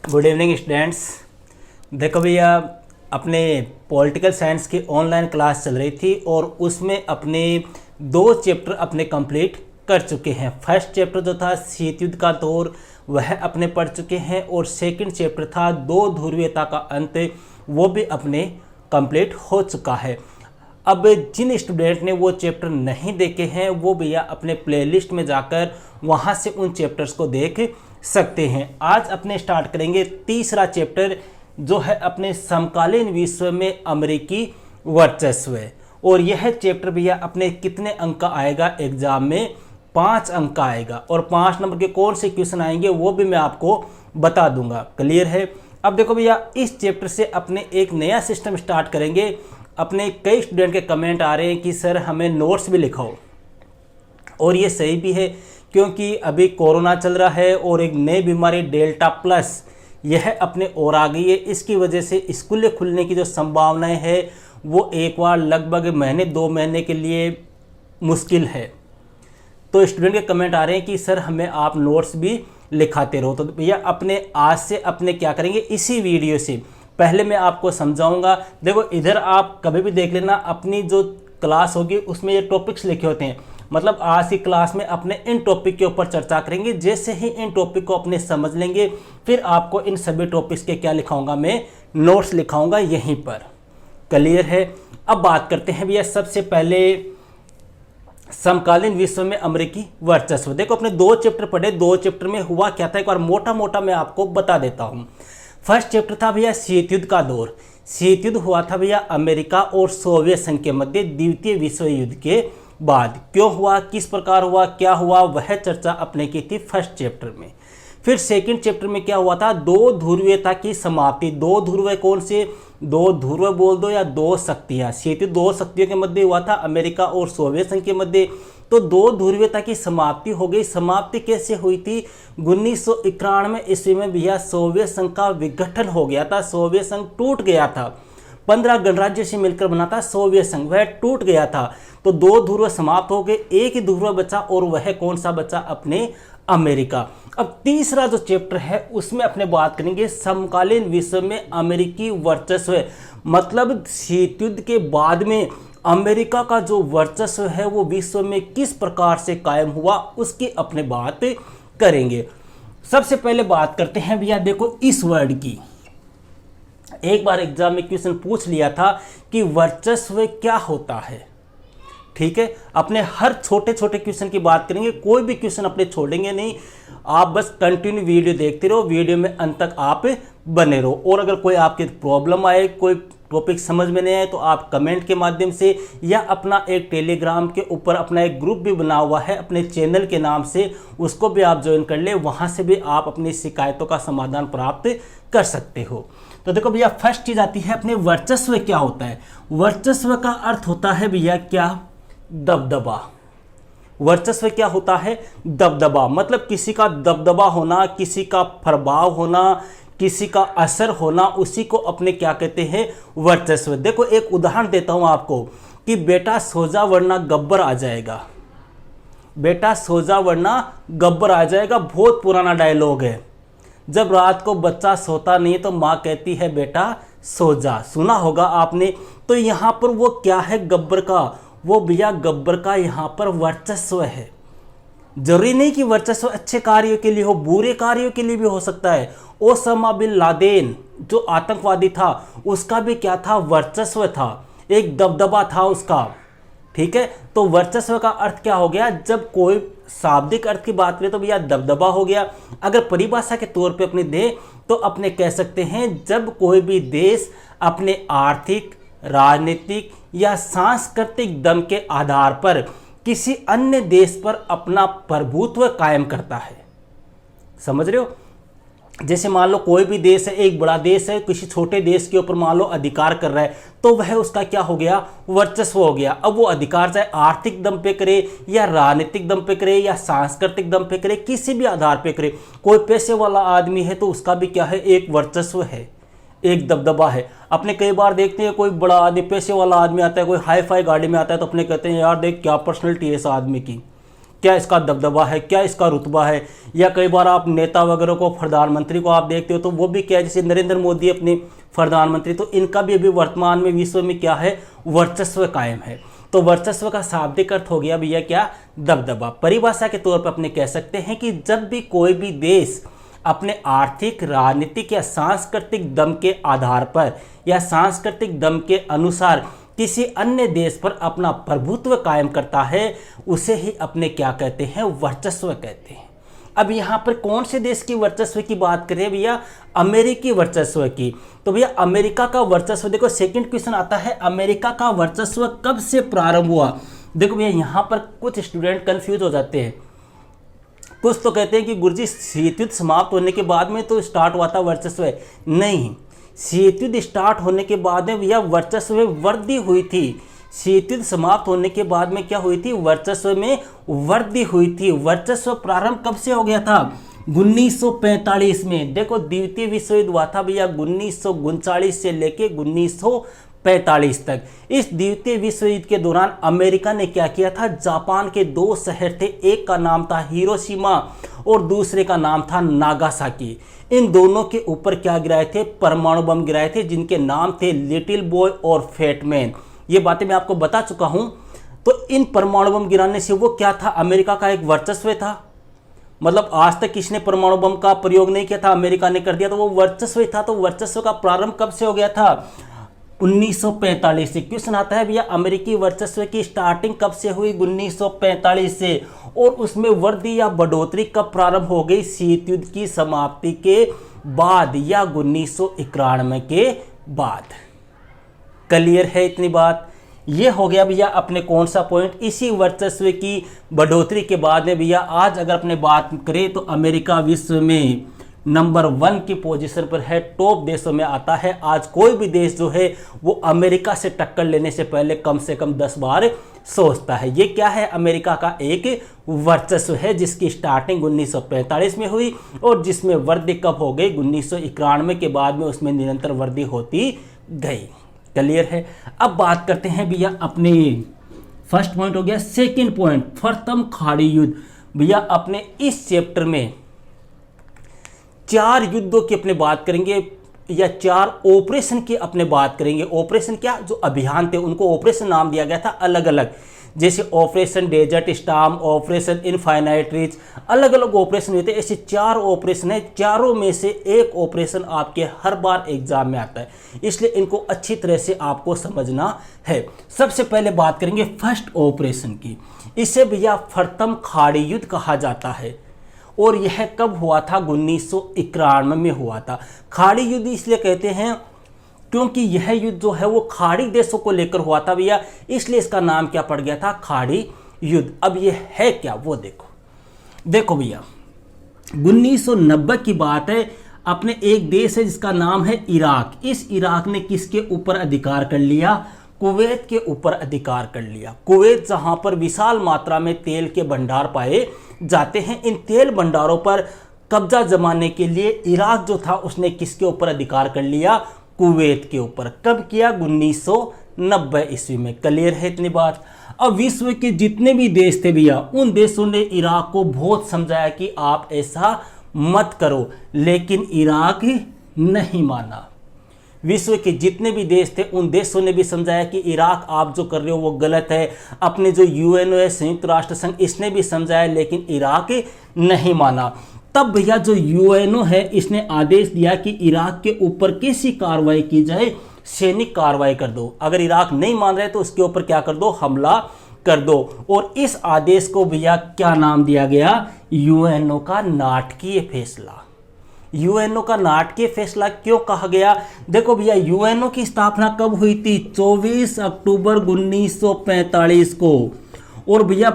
Good evening students. देखो भैया, अपने पॉलिटिकल साइंस की ऑनलाइन क्लास चल रही थी और उसमें अपने 2 चैप्टर अपने कंप्लीट कर चुके हैं। फर्स्ट चैप्टर जो था शीत युद्ध का दौर वह अपने पढ़ चुके हैं और सेकंड चैप्टर था 2 ध्रुवीयता का अंत, वो भी अपने कंप्लीट हो चुका है। अब जिन स्टूडेंट ने वो चैप्टर नहीं देखे हैं वो भैया अपने प्लेलिस्ट में जाकर वहाँ से उन चैप्टर्स को देख सकते हैं। आज अपने स्टार्ट करेंगे तीसरा चैप्टर जो है अपने समकालीन विश्व में अमेरिकी वर्चस्व। और यह चैप्टर भैया अपने कितने अंक का आएगा एग्जाम में? 5 अंक का आएगा और 5 नंबर के कौन से क्वेश्चन आएंगे वो भी मैं आपको बता दूंगा। क्लियर है? अब देखो भैया, इस चैप्टर से अपने एक नया सिस्टम स्टार्ट करेंगे। अपने कई स्टूडेंट के कमेंट आ रहे हैं कि सर हमें नोट्स भी लिखाओ, और ये सही भी है क्योंकि अभी कोरोना चल रहा है और एक नई बीमारी डेल्टा प्लस यह अपने और आ गई है। इसकी वजह से स्कूल खुलने की जो संभावनाएं है वो एक बार लगभग महीने 2 महीने के लिए मुश्किल है। तो स्टूडेंट के कमेंट आ रहे हैं कि सर हमें आप नोट्स भी लिखाते रहो। तो भैया अपने आज से अपने क्या करेंगे, इसी वीडियो से पहले मैं आपको समझाऊंगा। देखो इधर आप कभी भी देख लेना, अपनी जो क्लास होगी उसमें ये टॉपिक्स लिखे होते हैं। मतलब आज की क्लास में अपने इन टॉपिक के ऊपर चर्चा करेंगे। जैसे ही इन टॉपिक को अपने समझ लेंगे फिर आपको इन सभी टॉपिक्स के क्या लिखाऊंगा, मैं नोट्स लिखाऊंगा यहीं पर। क्लियर है? अब बात करते हैं भैया सबसे पहले समकालीन विश्व में अमेरिकी वर्चस्व। देखो अपने 2 चैप्टर पढ़े, 2 चैप्टर में हुआ क्या था एक बार मोटा मोटा मैं आपको बता देता हूँ। फर्स्ट चैप्टर था भैया शीत युद्ध का दौर। शीत युद्ध हुआ था भैया अमेरिका और सोवियत संघ के मध्य द्वितीय विश्व युद्ध के बाद। क्यों हुआ, किस प्रकार हुआ, क्या हुआ, वह चर्चा अपने की थी फर्स्ट चैप्टर में। फिर सेकंड चैप्टर में क्या हुआ था, 2 ध्रुवीयता की समाप्ति। 2 ध्रुव कौन से? 2 ध्रुव बोल दो या 2 शक्तियां। शीत युद्ध 2 शक्तियों के मध्य हुआ था, अमेरिका और सोवियत संघ के मध्य। तो 2 ध्रुवीयता की समाप्ति हो गई। समाप्ति कैसे हुई थी? 1991 ईस्वी में भैया सोवियत संघ का विघटन हो गया था। सोवियत संघ टूट गया था। 15 गणराज्य से मिलकर बना था सोवियत संघ, वह टूट गया था। तो 2 ध्रुव समाप्त हो गए, एक ही ध्रुव बचा और वह कौन सा बचा? अपने अमेरिका। अब तीसरा जो चैप्टर है उसमें अपने बात करेंगे समकालीन विश्व में अमेरिकी वर्चस्व। मतलब शीत युद्ध के बाद में अमेरिका का जो वर्चस्व है वो विश्व में किस प्रकार से कायम हुआ उसकी अपने बात करेंगे। सबसे पहले बात करते हैं भैया, देखो इस वर्ड की। एक बार एग्जाम में क्वेश्चन पूछ लिया था कि वर्चस्व क्या होता है। ठीक है, अपने हर छोटे छोटे क्वेश्चन की बात करेंगे, कोई भी क्वेश्चन अपने छोड़ेंगे नहीं। आप बस कंटिन्यू वीडियो देखते रहो, वीडियो में अंत तक आप बने रहो। और अगर कोई आपकी प्रॉब्लम आए, कोई टॉपिक समझ में नहीं आए तो आप कमेंट के माध्यम से या अपना एक टेलीग्राम के ऊपर अपना एक ग्रुप भी बना हुआ है अपने चैनल के नाम से, उसको भी आप ज्वाइन कर ले। वहाँ से भी आप अपनी शिकायतों का समाधान प्राप्त कर सकते हो। तो देखो भैया, फर्स्ट चीज आती है अपने वर्चस्व क्या होता है। वर्चस्व का अर्थ होता है भैया क्या? दबदबा। वर्चस्व क्या होता है? दबदबा। मतलब किसी का दबदबा होना, किसी का प्रभाव होना, किसी का असर होना, उसी को अपने क्या कहते हैं? वर्चस्व। देखो एक उदाहरण देता हूं आपको कि बेटा सो जा वरना गब्बर आ जाएगा। बेटा सो जा वरना गब्बर आ जाएगा, बहुत पुराना डायलॉग है। जब रात को बच्चा सोता नहीं तो माँ कहती है बेटा सो जा, सुना होगा आपने। तो यहाँ पर वो क्या है गब्बर का? वो भैया गब्बर का यहाँ पर वर्चस्व है। जरूरी नहीं कि वर्चस्व अच्छे कार्यों के लिए हो, बुरे कार्यों के लिए भी हो सकता है। ओसामा बिन लादेन जो आतंकवादी था उसका भी क्या था? वर्चस्व था, एक दबदबा था उसका। ठीक है, तो वर्चस्व का अर्थ क्या हो गया? जब कोई शाब्दिक अर्थ की बात करें तो भैया दबदबा हो गया। अगर परिभाषा के तौर पे अपने दें तो अपने कह सकते हैं जब कोई भी देश अपने आर्थिक, राजनीतिक या सांस्कृतिक दम के आधार पर किसी अन्य देश पर अपना प्रभुत्व कायम करता है। समझ रहे हो? जैसे मान लो कोई भी देश है, एक बड़ा देश है, किसी छोटे देश के ऊपर मान लो अधिकार कर रहा है, तो वह उसका क्या हो गया? वर्चस्व हो गया। अब वो अधिकार चाहे आर्थिक दम पे करे या राजनीतिक दम पे करे या सांस्कृतिक दम पे करे, किसी भी आधार पे करे। कोई पैसे वाला आदमी है तो उसका भी क्या है? एक वर्चस्व है, एक दबदबा है। अपने कई बार देखते हैं कोई बड़ा आदमी, पैसे वाला आदमी आता है, कोई हाई फाई गाड़ी में आता है तो अपने कहते हैं यार देख क्या पर्सनैलिटी है इस आदमी की, क्या इसका दबदबा है, क्या इसका रुतबा है। या कई बार आप नेता वगैरह को, प्रधानमंत्री को आप देखते हो तो वो भी क्या है, जैसे नरेंद्र मोदी अपने प्रधानमंत्री, तो इनका भी अभी वर्तमान में विश्व में क्या है, वर्चस्व कायम है। तो वर्चस्व का शाब्दिक अर्थ हो गया भैया क्या, दबदबा। परिभाषा के तौर पर अपने कह सकते हैं कि जब भी कोई भी देश अपने आर्थिक, राजनीतिक या सांस्कृतिक दम के आधार पर या सांस्कृतिक दम के अनुसार किसी अन्य देश पर अपना प्रभुत्व कायम करता है, उसे ही अपने क्या कहते हैं, वर्चस्व कहते हैं। अब यहाँ पर कौन से देश की वर्चस्व की बात करें भैया, अमेरिकी वर्चस्व की। तो भैया अमेरिका का वर्चस्व, देखो सेकंड क्वेश्चन आता है, अमेरिका का वर्चस्व कब से प्रारंभ हुआ। देखो भैया यहाँ पर कुछ स्टूडेंट कंफ्यूज हो जाते हैं, कुछ तो कहते हैं कि गुरुजी शीत युद्ध समाप्त होने के बाद में तो स्टार्ट हुआ था वर्चस्व। नहीं, शीत युद्ध स्टार्ट होने के बाद में भैया वर्चस्व में वृद्धि हुई थी। शीत युद्ध समाप्त होने के बाद में क्या हुई थी, वर्चस्व में वृद्धि हुई थी। वर्चस्व प्रारंभ कब से हो गया था, 1945 में। देखो द्वितीय विश्व युद्ध हुआ था भैया 1939 से लेके 1945 तक। इस द्वितीय विश्व युद्ध के दौरान अमेरिका ने क्या किया था, जापान के दो शहर थे, एक का नाम था हिरोशिमा और दूसरे का नाम था नागासाकी। इन दोनों के ऊपर क्या गिराए थे, परमाणु बम गिराए थे, जिनके नाम थे लिटिल बॉय और फैट मैन। ये बातें मैं आपको बता चुका हूं। तो इन परमाणु बम गिराने से वो क्या था, अमेरिका का एक वर्चस्व था। मतलब आज तक किसने परमाणु बम का प्रयोग नहीं किया था, अमेरिका ने कर दिया, तो वो वर्चस्व था। तो वर्चस्व का प्रारंभ कब से हो गया था, 1945 से। क्वेश्चन आता है भैया अमेरिकी वर्चस्व की स्टार्टिंग कब से हुई, 1945 से। और उसमें वृद्धि या बढ़ोतरी कब प्रारंभ हो गई, शीत युद्ध की समाप्ति के बाद या 1991 के बाद। क्लियर है इतनी बात। ये हो गया भैया अपने कौन सा पॉइंट, इसी वर्चस्व की बढ़ोतरी के बाद में भैया आज अगर अपने बात करें तो अमेरिका विश्व में नंबर 1 की पोजीशन पर है, टॉप देशों में आता है। आज कोई भी देश जो है वो अमेरिका से टक्कर लेने से पहले कम से कम 10 बार सोचता है। ये क्या है, अमेरिका का एक वर्चस्व है जिसकी स्टार्टिंग 1945 में हुई और जिसमें वृद्धि कब हो गई, 1991 के बाद में उसमें निरंतर वृद्धि होती गई। क्लियर है। अब बात करते हैं भैया अपने फर्स्ट पॉइंट हो गया, सेकंड पॉइंट प्रथम खाड़ी युद्ध। भैया अपने इस चैप्टर में 4 युद्धों की अपने बात करेंगे या 4 ऑपरेशन की अपने बात करेंगे। ऑपरेशन क्या, जो अभियान थे उनको ऑपरेशन नाम दिया गया था अलग अलग, जैसे Operation Desert Storm, Operation Infinite Reach, अलग अलग ऑपरेशन हुए थे। ऐसे 4 ऑपरेशन है, चारों में से एक ऑपरेशन आपके हर बार एग्जाम में आता है, इसलिए इनको अच्छी तरह से आपको समझना है। सबसे पहले बात करेंगे फर्स्ट ऑपरेशन की। इसे भैया प्रथम खाड़ी युद्ध कहा जाता है और यह कब हुआ था, 1991 में हुआ था। खाड़ी युद्ध इसलिए कहते हैं क्योंकि यह युद्ध जो है वो खाड़ी देशों को लेकर हुआ था भैया, इसलिए इसका नाम क्या पड़ गया था, खाड़ी युद्ध। अब यह है क्या वो देखो भैया 1990 की बात है। अपने एक देश है जिसका नाम है इराक। इस इराक ने किसके ऊपर अधिकार कर लिया, कुवैत के ऊपर अधिकार कर लिया। कुवैत जहां पर विशाल मात्रा में तेल के भंडार पाए जाते हैं, इन तेल भंडारों पर कब्जा जमाने के लिए इराक जो था उसने किसके ऊपर अधिकार कर लिया, कुवैत के ऊपर। कब किया, 1990 ईस्वी में। क्लियर है इतनी बात। अब विश्व के जितने भी देश थे भैया, उन देशों ने इराक को बहुत समझाया कि आप ऐसा मत करो, लेकिन इराक नहीं माना। विश्व के जितने भी देश थे उन देशों ने भी समझाया कि इराक आप जो कर रहे हो वो गलत है। अपने जो यूएनओ है, संयुक्त राष्ट्र संघ, इसने भी समझाया, लेकिन इराक नहीं माना। तब भैया जो यूएनओ है इसने आदेश दिया कि इराक के ऊपर कैसी कार्रवाई की जाए, सैनिक कार्रवाई कर दो। अगर इराक नहीं मान रहे तो उसके ऊपर क्या कर दो, हमला कर दो। और इस आदेश को भैया क्या नाम दिया गया, यूएनओ का नाटकीय फैसला। यूएनओ का नाटकीय फैसला क्यों कहा गया, देखो भैया यूएनओ की स्थापना कब हुई थी, 24 अक्टूबर 1945 को। और भैया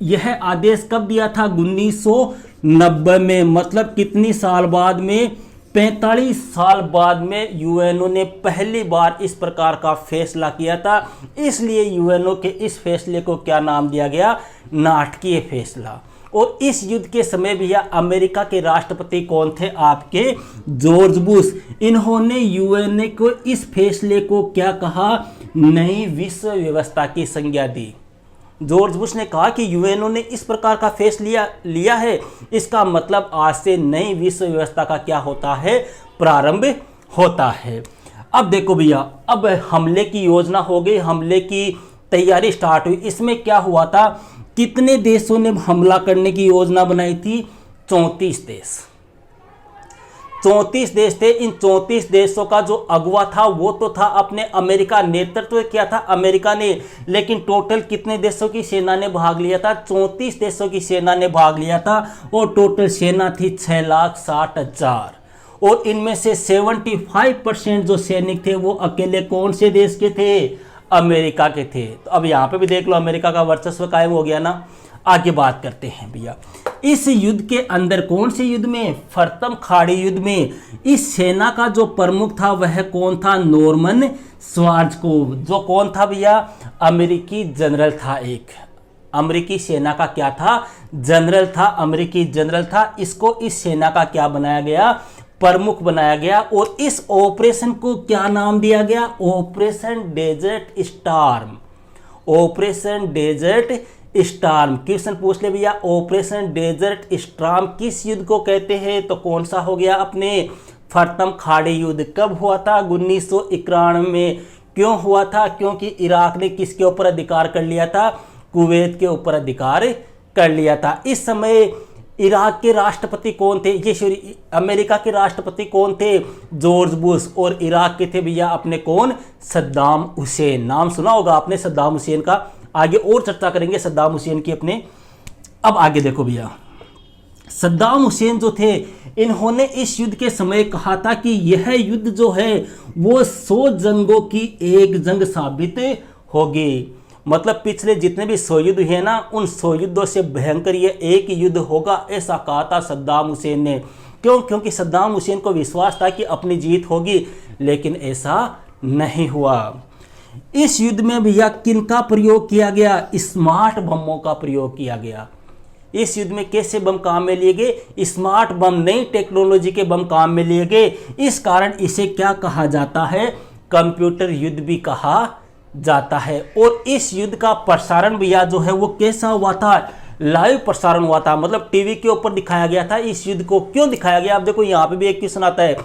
यह आदेश कब दिया था, 1990 में। मतलब कितनी साल बाद में, 45 साल बाद में यूएनओ ने पहली बार इस प्रकार का फैसला किया था। इसलिए यूएनओ के इस फैसले को क्या नाम दिया गया, नाटकीय फैसला। और इस युद्ध के समय भैया अमेरिका के राष्ट्रपति कौन थे, आपके जॉर्ज बुश। इन्होंने यूएनओ को इस फैसले को क्या कहा, नई विश्व व्यवस्था की संज्ञा दी। जॉर्ज बुश ने कहा कि यूएनओ ने इस प्रकार का फैसला लिया है, इसका मतलब आज से नई विश्व व्यवस्था का क्या होता है, प्रारंभ होता है। अब देखो भैया, अब हमले की योजना हो गई, हमले की तैयारी स्टार्ट हुई। इसमें क्या हुआ था, कितने देशों ने हमला करने की योजना बनाई थी, 34 देश। 34 देश थे। इन 34 देशों का जो अगुवा था वो तो था अपने अमेरिका, नेतृत्व किया था अमेरिका ने, लेकिन टोटल कितने देशों की सेना ने भाग लिया था, 34 देशों की सेना ने भाग लिया था और टोटल सेना थी 6,60,000 और इनमें से 75% जो सैनिक थे वो अकेले कौन से देश के थे, अमेरिका के थे। तो अब यहाँ पे भी देख लो अमेरिका का वर्चस्व कायम हो गया ना। आगे बात करते हैं भैया, इस युद्ध के अंदर, कौन से युद्ध में, फर्तम खाड़ी युद्ध में, इस सेना का जो प्रमुख था वह कौन था, नॉर्मन श्वार्ज़कोव। जो कौन था भैया, अमेरिकी जनरल था, एक अमेरिकी सेना का क्या था, जनरल था, अमेरिकी जनरल था। इसको इस सेना का क्या बनाया गया, प्रमुख बनाया गया और इस ऑपरेशन को क्या नाम दिया गया, Operation Desert Storm. Operation Desert Storm. Question पूछ ले भैया, ऑपरेशन डेजर्ट स्टॉर्म किस युद्ध को कहते हैं, तो कौन सा हो गया, अपने फर्तम खाड़ी युद्ध। कब हुआ था, 1991 में। क्यों हुआ था, क्योंकि इराक ने किसके ऊपर अधिकार कर लिया था, कुवैत के ऊपर अधिकार कर लिया था। इस समय इराक के राष्ट्रपति कौन थे, ये अमेरिका के राष्ट्रपति कौन थे, जॉर्ज बुश, और इराक के थे भैया अपने कौन, सद्दाम हुसैन। नाम सुना होगा आपने सद्दाम हुसैन का, आगे और चर्चा करेंगे सद्दाम हुसैन की अपने। अब आगे देखो भैया, सद्दाम हुसैन जो थे, इन्होंने इस युद्ध के समय कहा था कि यह युद्ध जो है वो 100 जंगों की एक जंग साबित होगी। मतलब पिछले जितने भी 100 युद्ध हैं ना, उन 100 युद्धों से भयंकर ये एक युद्ध होगा, ऐसा कहा था सद्दाम हुसैन ने। क्यों, क्योंकि सद्दाम हुसैन को विश्वास था कि अपनी जीत होगी, लेकिन ऐसा नहीं हुआ। इस युद्ध में भैया किनका प्रयोग किया गया, स्मार्ट बमों का प्रयोग किया गया। इस युद्ध में कैसे बम काम में लिए गए, स्मार्ट बम, नई टेक्नोलॉजी के बम काम में लिए गए। इस कारण इसे क्या कहा जाता है, कंप्यूटर युद्ध भी कहा जाता है। और इस युद्ध का प्रसारण भैया जो है वो कैसा हुआ था, लाइव प्रसारण हुआ था, मतलब टीवी के ऊपर दिखाया गया था। इस युद्ध को क्यों दिखाया गया, आप देखो यहाँ पे भी एक क्वेश्चन आता है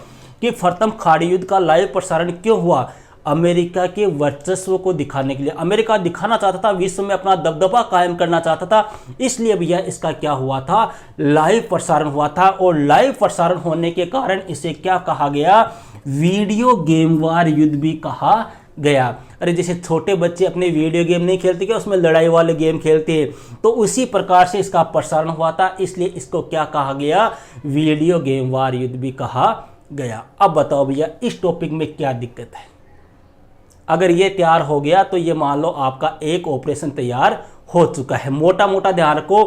कि फर्तम खाड़ी युद्ध का लाइव प्रसारण क्यों हुआ, अमेरिका के वर्चस्व को दिखाने के लिए। अमेरिका दिखाना चाहता था, विश्व में अपना दबदबा कायम करना चाहता था, इसलिए भैया इसका क्या हुआ था, लाइव प्रसारण हुआ था। और लाइव प्रसारण होने के कारण इसे क्या कहा गया, वीडियो गेम वार युद्ध भी कहा गया। अरे जैसे छोटे बच्चे अपने वीडियो गेम नहीं खेलते क्या, उसमें लड़ाई वाले गेम खेलते हैं, तो उसी प्रकार से इसका प्रसारण हुआ था, इसलिए इसको क्या कहा गया, वीडियो गेम वार युद्ध भी कहा गया। अब बताओ भैया इस टॉपिक में क्या दिक्कत है। अगर ये तैयार हो गया तो ये मान लो आपका एक ऑपरेशन तैयार हो चुका है। मोटा मोटा ध्यान रखो,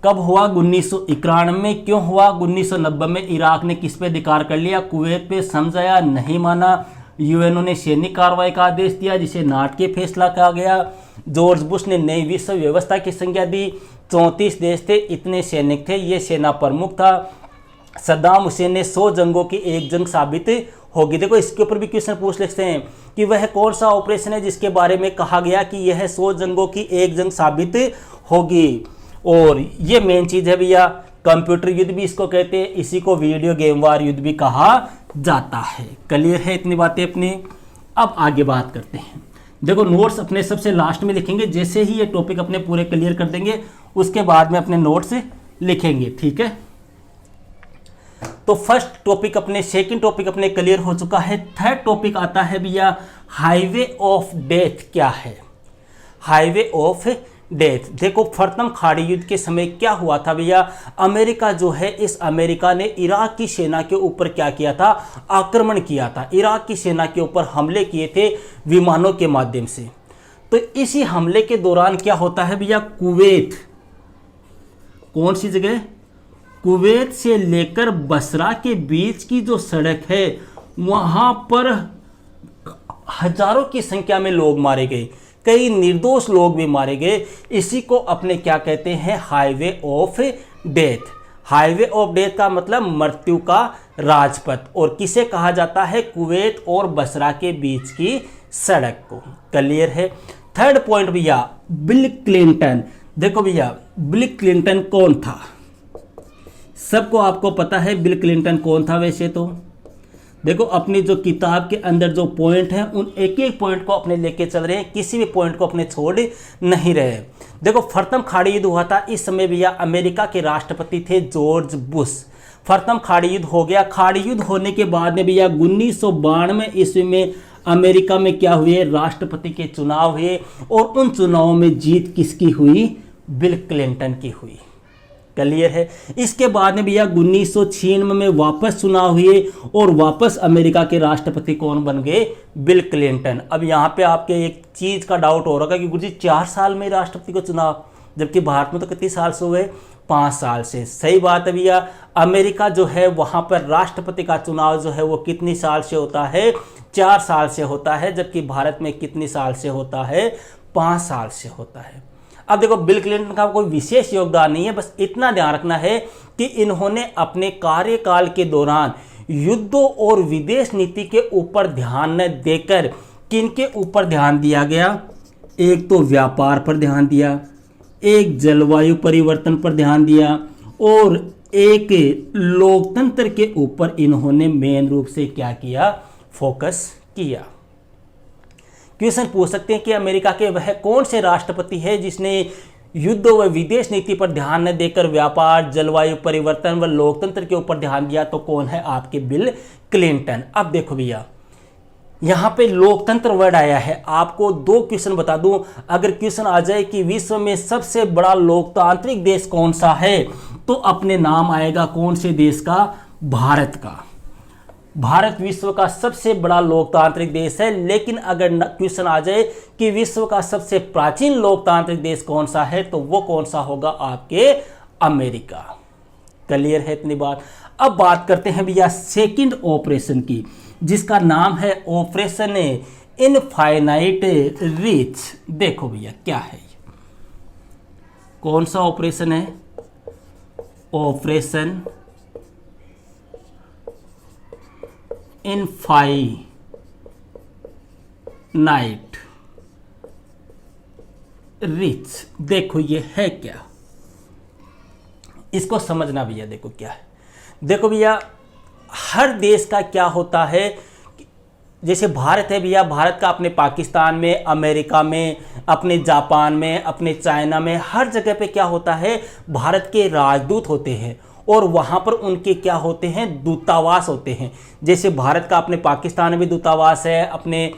कब हुआ, 1991 में। क्यों हुआ, 1990 में इराक ने किस पे अधिकार कर लिया, कुवैत पे। समझाया, नहीं माना, यूएनओ ने सैनिक कार्रवाई का आदेश दिया जिसे नाटकीय फैसला कहा गया। जॉर्ज बुश ने नई विश्व व्यवस्था की संज्ञा दी। 34 देश थे, इतने सैनिक थे, ये सेना प्रमुख था। सद्दाम हुसैन ने 100 जंगों की एक जंग साबित होगी। देखो इसके ऊपर भी क्वेश्चन पूछ सकते हैं कि वह कौन सा ऑपरेशन है जिसके बारे में कहा गया कि यह 100 जंगों की एक जंग साबित होगी। और ये मेन चीज है भैया, कंप्यूटर युद्ध भी इसको कहते हैं, इसी को वीडियो गेम वार युद्ध भी कहा जाता है। क्लियर है इतनी बातें अपनी। अब आगे बात करते हैं। देखो नोट्स अपने सबसे लास्ट में लिखेंगे, जैसे ही ये टॉपिक अपने पूरे क्लियर कर देंगे उसके बाद में अपने नोट्स लिखेंगे, ठीक है। तो फर्स्ट टॉपिक अपने, सेकंड टॉपिक अपने क्लियर हो चुका है। थर्ड टॉपिक आता है भैया, हाईवे ऑफ डेथ क्या है, हाईवे ऑफ डेथ। देखो फर्तम खाड़ी युद्ध के समय क्या हुआ था भैया, अमेरिका जो है, इस अमेरिका ने इराक की सेना के ऊपर क्या किया था, आक्रमण किया था। इराक की सेना के ऊपर हमले किए थे विमानों के माध्यम से। तो इसी हमले के दौरान क्या होता है भैया, कुवैत, कौन सी जगह, कुवैत से लेकर बसरा के बीच की जो सड़क है वहां पर हजारों की संख्या में लोग मारे गए, कई निर्दोष लोग भी मारे गए। इसी को अपने क्या कहते हैं, highway of death. Highway of death का मतलब मृत्यु का राजपथ। और किसे कहा जाता है, कुवैत और बसरा के बीच की सड़क को। क्लियर है। थर्ड पॉइंट भैया, बिल क्लिंटन। देखो भैया, बिल क्लिंटन कौन था? सबको आपको पता है बिल क्लिंटन कौन था। वैसे तो देखो, अपनी जो किताब के अंदर जो पॉइंट हैं उन एक एक पॉइंट को अपने लेके चल रहे हैं, किसी भी पॉइंट को अपने छोड़ नहीं रहे। देखो, प्रथम खाड़ी युद्ध हुआ था, इस समय भैया अमेरिका के राष्ट्रपति थे जॉर्ज बुश। प्रथम खाड़ी युद्ध हो गया। खाड़ी युद्ध होने के बाद में भैया 1992 ईस्वी में अमेरिका में क्या हुए, राष्ट्रपति के चुनाव हुए, और उन चुनावों में जीत किसकी हुई? बिल क्लिंटन की हुई। क्लियर है। इसके बाद में भैया 1996 में वापस चुनाव हुए और वापस अमेरिका के राष्ट्रपति कौन बन गए? Bill Clinton. अब यहाँ पे आपके एक चीज का डाउट हो रहा है कि गुरुजी 4 साल में राष्ट्रपति को चुनाव, जबकि भारत में तो कितने साल से हुए? 5 साल से। सही बात है भैया। अमेरिका जो है वहां पर राष्ट्रपति का चुनाव जो है वो कितनी साल से होता है? 4 साल से होता है, जबकि भारत में कितनी साल से होता है? 5 साल से होता है। अब देखो, बिल क्लिंटन का कोई विशेष योगदान नहीं है, बस इतना ध्यान रखना है कि इन्होंने अपने कार्यकाल के दौरान युद्धों और विदेश नीति के ऊपर ध्यान न देकर किनके ऊपर ध्यान दिया गया? एक तो व्यापार पर ध्यान दिया, एक जलवायु परिवर्तन पर ध्यान दिया, और एक लोकतंत्र के ऊपर इन्होंने मेन रूप से क्या किया? फोकस किया। क्वेश्चन पूछ सकते हैं कि अमेरिका के वह कौन से राष्ट्रपति है जिसने युद्ध व विदेश नीति पर ध्यान न देकर व्यापार, जलवायु परिवर्तन व लोकतंत्र के ऊपर ध्यान दिया? तो कौन है? आपके बिल क्लिंटन। अब देखो भैया, यहां पे लोकतंत्र वर्ड आया है। आपको 2 क्वेश्चन बता दूं। अगर क्वेश्चन आ जाए कि विश्व में सबसे बड़ा लोकतांत्रिक देश कौन सा है, तो अपने नाम आएगा कौन से देश का? भारत का। भारत विश्व का सबसे बड़ा लोकतांत्रिक देश है। लेकिन अगर क्वेश्चन आ जाए कि विश्व का सबसे प्राचीन लोकतांत्रिक देश कौन सा है, तो वो कौन सा होगा? आपके अमेरिका। क्लियर है इतनी बात। अब बात करते हैं भैया सेकंड ऑपरेशन की, जिसका नाम है ऑपरेशन इनफाइनाइट रीच। देखो भैया क्या है, कौन सा ऑपरेशन है? Operation infinite reach. देखो ये है क्या, इसको समझना भैया। देखो क्या है, देखो भैया, हर देश का क्या होता है, जैसे भारत है भैया, भारत का अपने पाकिस्तान में, अमेरिका में, अपने जापान में, अपने चाइना में, हर जगह पे क्या होता है? भारत के राजदूत होते हैं, और वहाँ पर उनके क्या होते हैं? दूतावास होते हैं। जैसे भारत का अपने पाकिस्तान में भी दूतावास है, अपने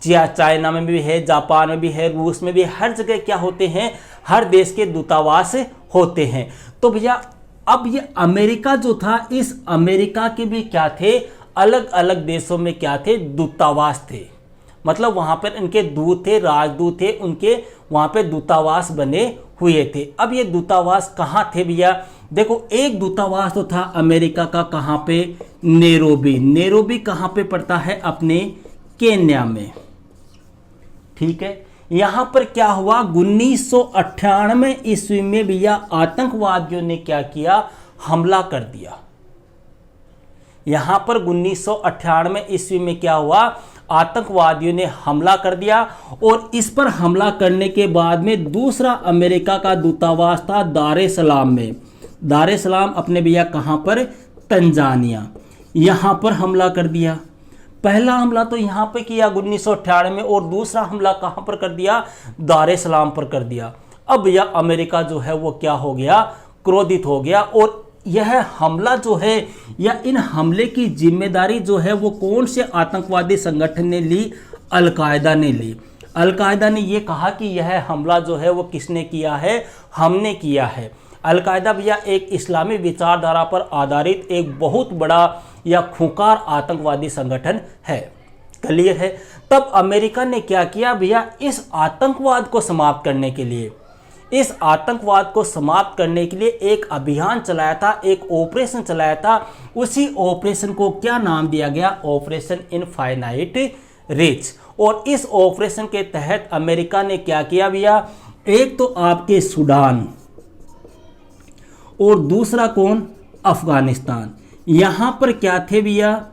चाइना में भी है, जापान में भी है, रूस में भी, हर जगह क्या होते हैं? हर देश के दूतावास होते हैं। तो भैया अब ये अमेरिका जो था, इस अमेरिका के भी क्या थे? अलग अलग देशों में क्या थे? दूतावास थे। मतलब वहाँ पर इनके दूत थे, राजदूत थे, उनके वहाँ पे दूतावास बने हुए थे। अब ये दूतावास कहाँ थे भैया? देखो, एक दूतावास तो था अमेरिका का, कहाँ पे? नैरोबी। नैरोबी कहाँ पे पड़ता है? अपने केन्या में। ठीक है। यहाँ पर क्या हुआ? 1998 ईस्वी में भैया आतंकवादियों ने क्या किया? हमला कर दिया। यहां पर 1998 ईस्वी में क्या हुआ? आतंकवादियों ने हमला कर दिया, और इस पर हमला करने के बाद में दूसरा अमेरिका का दूतावास था दार ए सलाम में। दार ए सलाम अपने भैया कहां पर? तंजानिया। यहां पर हमला कर दिया। पहला हमला तो यहां पे किया 1998 में, और दूसरा हमला कहां पर कर दिया? दार ए सलाम पर कर दिया। अब भैया अमेरिका जो है वो क्या हो गया? क्रोधित हो गया, और यह हमला जो है, या इन हमले की जिम्मेदारी जो है वो कौन से आतंकवादी संगठन ने ली? अलकायदा ने ली। अलकायदा ने ये कहा कि यह हमला जो है वो किसने किया है? हमने किया है। अलकायदा भैया एक इस्लामी विचारधारा पर आधारित एक बहुत बड़ा या खूंखार आतंकवादी संगठन है। क्लियर है। तब अमेरिका ने क्या किया भैया? इस आतंकवाद को समाप्त करने के लिए, इस आतंकवाद को समाप्त करने के लिए एक अभियान चलाया था, एक ऑपरेशन चलाया था। उसी ऑपरेशन को क्या नाम दिया गया? Operation infinite reach. और इस ऑपरेशन के तहत अमेरिका ने क्या किया भैया? एक तो आपके सूडान, और दूसरा कौन? अफगानिस्तान। यहां पर क्या थे भैया?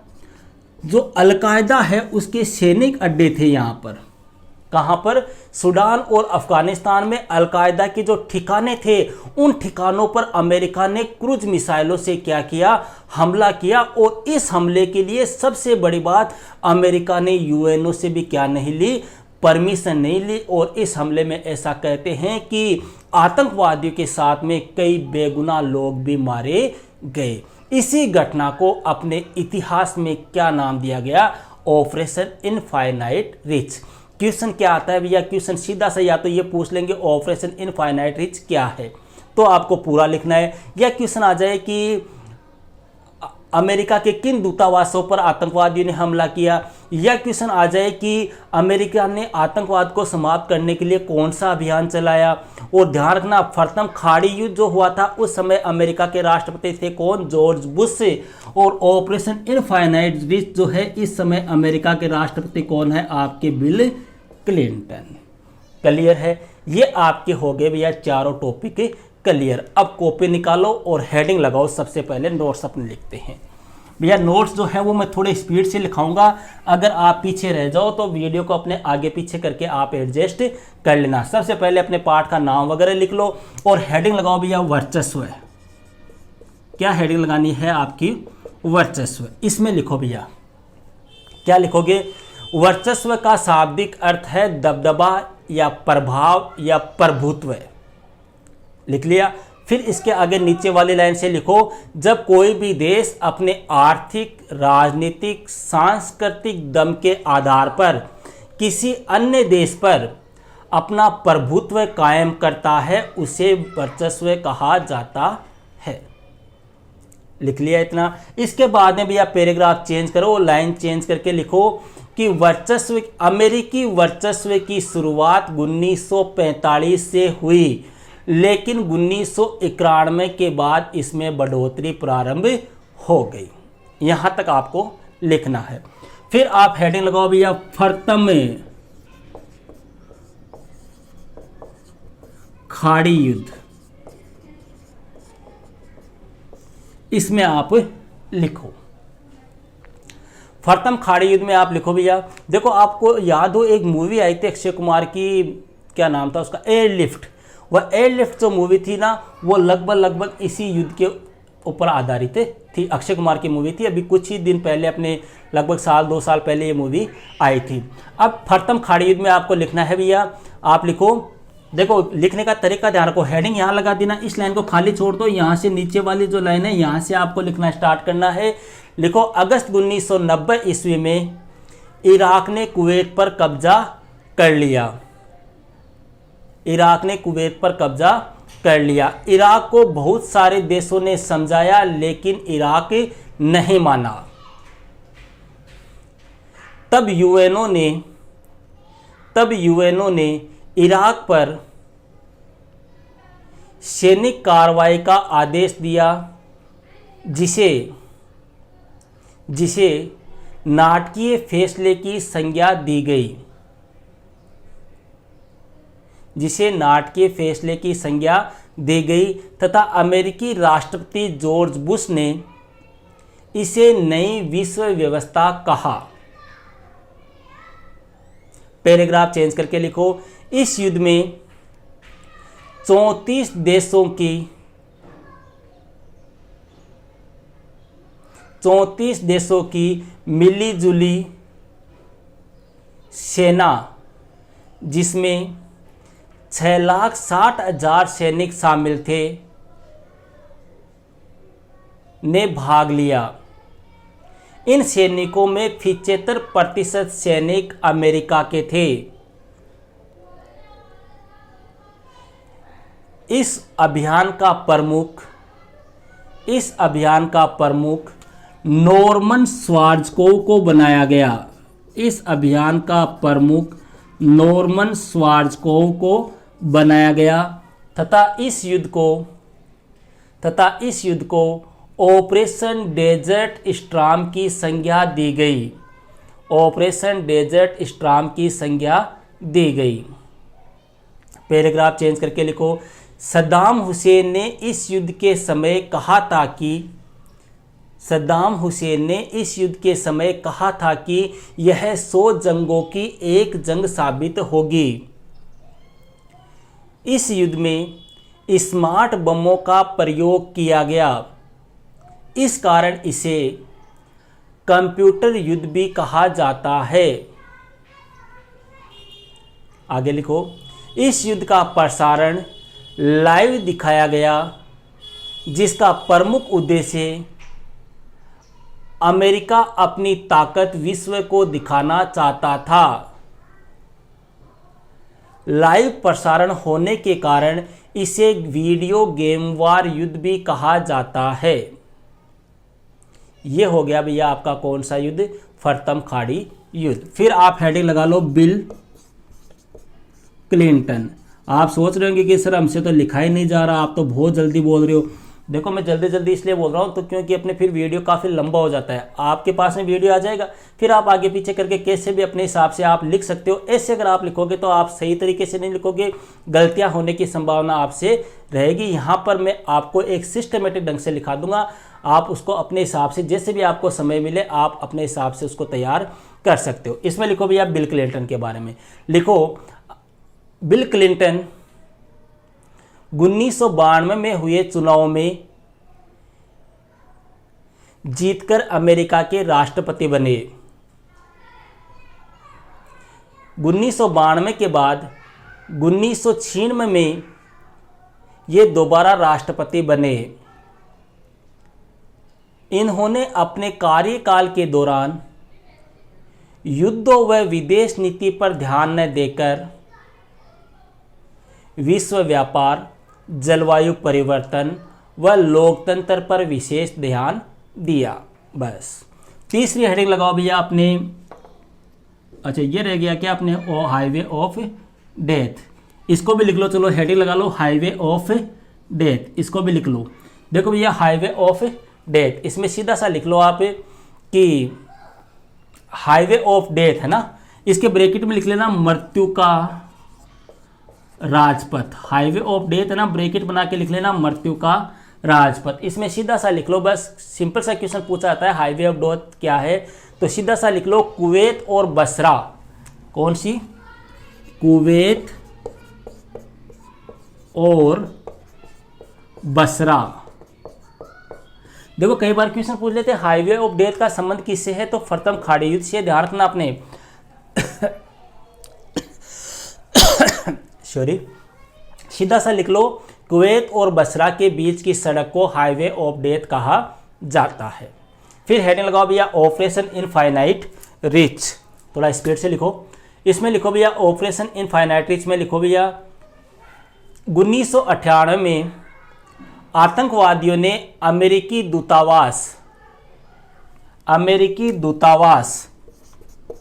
जो अलकायदा है उसके सैनिक अड्डे थे। यहां पर कहाँ पर? सूडान और अफगानिस्तान में अलकायदा के जो ठिकाने थे उन ठिकानों पर अमेरिका ने क्रूज मिसाइलों से क्या किया? हमला किया। और इस हमले के लिए सबसे बड़ी बात, अमेरिका ने यूएनओ से भी क्या नहीं ली? परमिशन नहीं ली। और इस हमले में ऐसा कहते हैं कि आतंकवादियों के साथ में कई बेगुनाह लोग भी मारे गए। इसी घटना को अपने इतिहास में क्या नाम दिया गया? Operation Infinite rich. क्वेश्चन क्या आता है भैया? क्वेश्चन सीधा सा या तो ये पूछ लेंगे ऑपरेशन इनफाइनाइट रिच क्या है, तो आपको पूरा लिखना है। या क्वेश्चन आ जाए कि अमेरिका के किन दूतावासों पर आतंकवादियों ने हमला किया, या क्वेश्चन आ जाए कि अमेरिका ने आतंकवाद को समाप्त करने के लिए कौन सा अभियान चलाया। और ध्यान रखना, प्रथम खाड़ी युद्ध जो हुआ था उस समय अमेरिका के राष्ट्रपति थे कौन? George Bush. और ऑपरेशन इनफाइनाइट रिच जो है इस समय अमेरिका के राष्ट्रपति कौन है? आपके बिल क्लिंटन। क्लियर है? ये आपके हो गए भैया चारों टॉपिक क्लियर। अब कॉपी निकालो और हेडिंग लगाओ। सबसे पहले नोट्स अपने लिखते हैं भैया। नोट्स जो है वो मैं थोड़े स्पीड से लिखाऊंगा, अगर आप पीछे रह जाओ तो वीडियो को अपने आगे पीछे करके आप एडजस्ट कर लेना। सबसे पहले अपने पाठ का नाम वगैरह लिख लो और हेडिंग लगाओ भैया वर्चस्व। क्या हेडिंग लगानी है आपकी? वर्चस्व। इसमें लिखो भैया, क्या लिखोगे? वर्चस्व का शाब्दिक अर्थ है दबदबा या प्रभाव या प्रभुत्व। लिख लिया? फिर इसके आगे नीचे वाली लाइन से लिखो, जब कोई भी देश अपने आर्थिक, राजनीतिक, सांस्कृतिक दम के आधार पर किसी अन्य देश पर अपना प्रभुत्व कायम करता है उसे वर्चस्व कहा जाता है। लिख लिया इतना? इसके बाद में भी आप पैराग्राफ चेंज करो, लाइन चेंज करके लिखो कि वर्चस्व, अमेरिकी वर्चस्व की शुरुआत 1945 से हुई, लेकिन 1991 के बाद इसमें बढ़ोतरी प्रारंभ हो गई। यहां तक आपको लिखना है। फिर आप हेडिंग लगाओ भैया प्रथम खाड़ी युद्ध। इसमें आप लिखो प्रथम खाड़ी युद्ध में आप लिखो भैया। देखो आपको याद हो एक मूवी आई थी अक्षय कुमार की, क्या नाम था उसका? एयरलिफ्ट। वह एयरलिफ्ट जो मूवी थी ना वो लगभग इसी युद्ध के ऊपर आधारित थी। अक्षय कुमार की मूवी थी, अभी कुछ ही दिन पहले, अपने लगभग साल 2 साल पहले ये मूवी आई थी। अब प्रथम खाड़ी युद्ध में आपको लिखना है भैया, आप लिखो। देखो लिखने का तरीका ध्यान रखो, हेडिंग यहाँ लगा देना, इस लाइन को खाली छोड़ दो, यहाँ से नीचे वाली जो लाइन है यहाँ से आपको लिखना स्टार्ट करना है। लिखो, अगस्त 1990 ईस्वी में इराक ने कुवैत पर कब्जा कर लिया। इराक ने कुवैत पर कब्जा कर लिया। इराक को बहुत सारे देशों ने समझाया लेकिन इराक नहीं माना। तब यूएनओ ने इराक पर सैनिक कार्रवाई का आदेश दिया, जिसे नाटकीय फैसले की संज्ञा दी गई। तथा अमेरिकी राष्ट्रपति जॉर्ज बुश ने इसे नई विश्व व्यवस्था कहा। पैराग्राफ चेंज करके लिखो, इस युद्ध में 34 देशों की मिलीजुली सेना, जिसमें 6,60,000 सैनिक शामिल थे, ने भाग लिया। इन सैनिकों में 75% सैनिक अमेरिका के थे। इस अभियान का प्रमुख नॉर्मन श्वार्ज़कोव को बनाया गया। इस अभियान का प्रमुख नॉर्मन श्वार्ज़कोव को बनाया गया तथा इस युद्ध को ऑपरेशन डेजर्ट स्टॉर्म की संज्ञा दी गई। ऑपरेशन डेजर्ट स्टॉर्म की संज्ञा दी गई। पैराग्राफ चेंज करके लिखो, सद्दाम हुसैन ने इस युद्ध के समय कहा था कि सद्दाम हुसैन ने इस युद्ध के समय कहा था कि यह 100 जंगों की एक जंग साबित होगी। इस युद्ध में स्मार्ट बमों का प्रयोग किया गया, इस कारण इसे कंप्यूटर युद्ध भी कहा जाता है। आगे लिखो, इस युद्ध का प्रसारण लाइव दिखाया गया, जिसका प्रमुख उद्देश्य अमेरिका अपनी ताकत विश्व को दिखाना चाहता था। लाइव प्रसारण होने के कारण इसे वीडियो गेम वार युद्ध भी कहा जाता है। यह हो गया भैया आपका कौन सा युद्ध? प्रथम खाड़ी युद्ध। फिर आप हेडिंग लगा लो बिल क्लिंटन। आप सोच रहे होंगे कि सर हमसे तो लिखा ही नहीं जा रहा, आप तो बहुत जल्दी बोल रहे हो। देखो मैं जल्दी जल्दी इसलिए बोल रहा हूँ तो क्योंकि अपने फिर वीडियो काफ़ी लंबा हो जाता है। आपके पास में वीडियो आ जाएगा, फिर आप आगे पीछे करके कैसे भी अपने हिसाब से आप लिख सकते हो। ऐसे अगर आप लिखोगे तो आप सही तरीके से नहीं लिखोगे, गलतियाँ होने की संभावना आपसे रहेगी। यहाँ पर मैं आपको एक सिस्टमेटिक ढंग से लिखा दूंगा, आप उसको अपने हिसाब से जैसे भी आपको समय मिले आप अपने हिसाब से उसको तैयार कर सकते हो। इसमें लिखो भैया बिल क्लिंटन के बारे में। लिखो बिल क्लिंटन 1992 में हुए चुनाव में जीतकर अमेरिका के राष्ट्रपति बने। 1992 के बाद 1996 में ये दोबारा राष्ट्रपति बने। इन्होंने अपने कार्यकाल के दौरान युद्धों व विदेश नीति पर ध्यान न देकर विश्व व्यापार, जलवायु परिवर्तन व लोकतंत्र पर विशेष ध्यान दिया। बस तीसरी हेडिंग लगाओ भैया आपने। अच्छा ये रह गया क्या आपने? हाईवे ऑफ डेथ, इसको भी लिख लो। चलो हेडिंग लगा लो हाईवे ऑफ डेथ, इसको भी लिख लो। देखो भैया हाईवे ऑफ डेथ, इसमें सीधा सा लिख लो आप कि हाईवे ऑफ डेथ है ना, इसके ब्रैकेट में लिख लेना मृत्यु का राजपथ। हाईवे ऑफ डेथ है ना, ब्रैकेट बना के लिख लेना मृत्यु का राजपथ। इसमें सीधा सा लिख लो, बस सिंपल सा क्वेश्चन पूछा जाता है हाईवे ऑफ डेथ क्या है, तो सीधा सा लिख लो कुवैत और बसरा। कौन सी? कुवैत और बसरा। देखो कई बार क्वेश्चन पूछ लेते हैं हाईवे ऑफ डेथ का संबंध किससे है, तो प्रथम खाड़ी युद्ध से। ध्यान रखना आपने। सॉरी, सीधा सा लिख लो कुवैत और बसरा के बीच की सड़क को हाईवे ऑफ डेथ कहा जाता है। फिर हेडिंग लगाओ भैया ऑपरेशन इनफाइनाइट रिच। थोड़ा स्पीड से लिखो। इसमें लिखो भैया ऑपरेशन इनफाइनाइट रिच में लिखो भैया 1998 में आतंकवादियों ने अमेरिकी दूतावास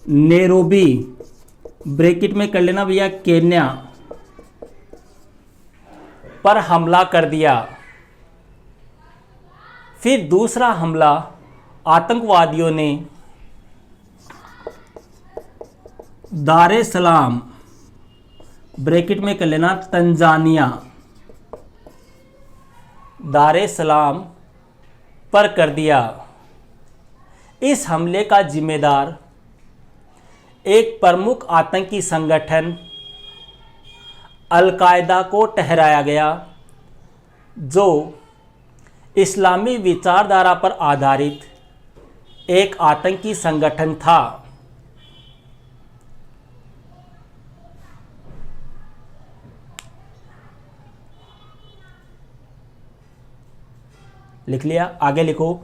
नैरोबी, ब्रैकेट में कर लेना भैया केन्या, पर हमला कर दिया। फिर दूसरा हमला आतंकवादियों ने दारे सलाम, ब्रैकेट में कर लेना तंजानिया, दारे सलाम पर कर दिया। इस हमले का जिम्मेदार एक प्रमुख आतंकी संगठन अल-कायदा को ठहराया गया, जो इस्लामी विचारधारा पर आधारित एक आतंकी संगठन था। लिख लिया? आगे लिखो।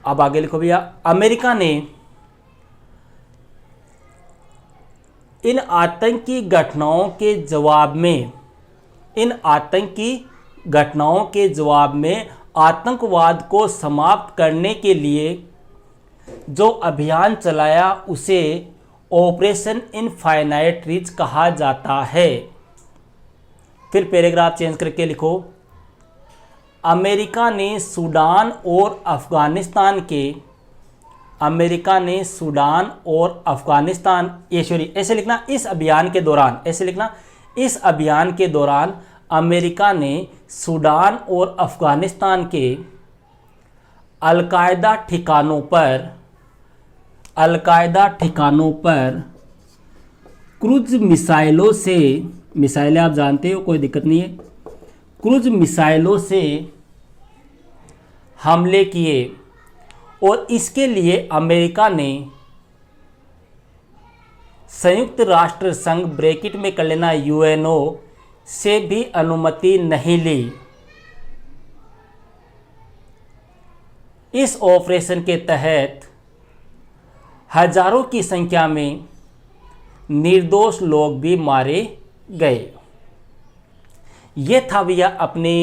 अब आगे लिखो भैया अमेरिका ने इन आतंकी घटनाओं के जवाब में आतंकवाद को समाप्त करने के लिए जो अभियान चलाया उसे ऑपरेशन इनफाइनाइट रिच कहा जाता है। फिर पैराग्राफ चेंज करके लिखो अमेरिका ने सूडान और अफगानिस्तान, ऐसे लिखना इस अभियान के दौरान अमेरिका ने सूडान और अफ़गानिस्तान के अलकायदा ठिकानों पर क्रूज मिसाइलों से, मिसाइलें आप जानते हो कोई दिक्कत नहीं है, क्रूज मिसाइलों से हमले किए और इसके लिए अमेरिका ने संयुक्त राष्ट्र संघ ब्रैकेट में कर लेना यूएनओ से भी अनुमति नहीं ली। इस ऑपरेशन के तहत हजारों की संख्या में निर्दोष लोग भी मारे गए। ये था भैया अपने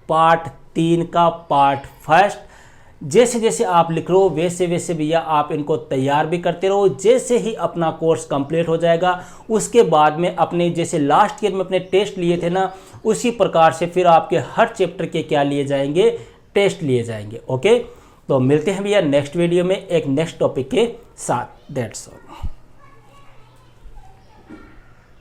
पार्ट 3 का पार्ट फर्स्ट। जैसे जैसे आप लिख रहे हो वैसे वैसे भैया आप इनको तैयार भी करते रहो। जैसे ही अपना कोर्स कंप्लीट हो जाएगा उसके बाद में अपने जैसे लास्ट ईयर में अपने टेस्ट लिए थे ना, उसी प्रकार से फिर आपके हर चैप्टर के क्या लिए जाएंगे, टेस्ट लिए जाएंगे। ओके, तो मिलते हैं भैया नेक्स्ट वीडियो में एक नेक्स्ट टॉपिक के साथ। That's all.